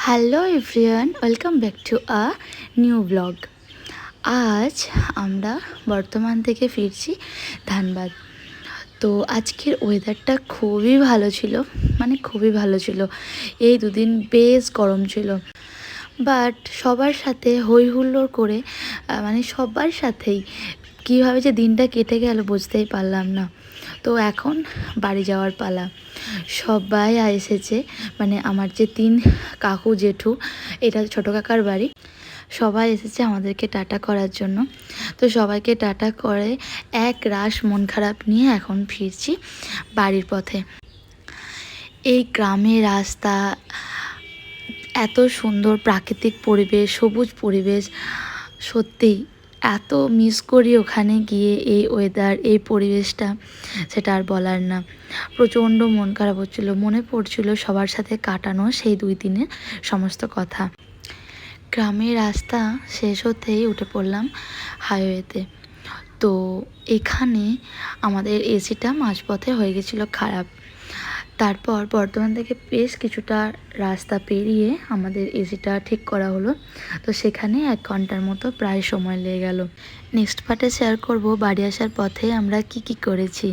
Hello everyone, welcome back to a new blog. আজ আমরা বর্ধমান থেকে ফিরছি ধানবাদ। তো আজকের ওয়েদারটা খুবই ভালো ছিল, মানে খুবই ভালো ছিল। এই দুদিন বেশ গরম ছিল, বাট সবার সাথে হই হুল্লোড় করে মানে সবার সাথেই কীভাবে যে দিনটা কেটে গেল বুঝতেই পারলাম না। তো এখন বাড়ি যাওয়ার পালা। সবাই এসেছে, মানে আমার যে 3 কাকু জেঠু, এটা ছোটো কাকার বাড়ি। সবাই এসেছে আমাদেরকে টাটা করার জন্য। তো সবাইকে টাটা করে এক রাশ মন খারাপ নিয়ে এখন ফিরছি বাড়ির পথে। এই গ্রামের রাস্তা, এত সুন্দর প্রাকৃতিক পরিবেশ, সবুজ পরিবেশ, সত্যিই এত মিস করি ওখানে গিয়ে। এই ওয়েদার, এই পরিবেশটা, সেটা আর বলার না। প্রচণ্ড মন খারাপ হচ্ছিলো, মনে পড়ছিল সবার সাথে কাটানো সেই 2 দিনের সমস্ত কথা। গ্রামের রাস্তা শেষ হতেই উঠে পড়লাম হাইওয়েতে। তো এখানে আমাদের এসিটা মাঝপথে হয়ে গেছিলো খারাপ। তারপর বর্ধমান থেকে বেশ কিছুটা রাস্তা পেরিয়ে আমাদের এসিটা ঠিক করা হলো। তো সেখানে 1 ঘন্টার মতো প্রায় সময় লেগে গেল। নেক্সট পার্টে শেয়ার করব বাড়ি আসার পথে আমরা কি করেছি।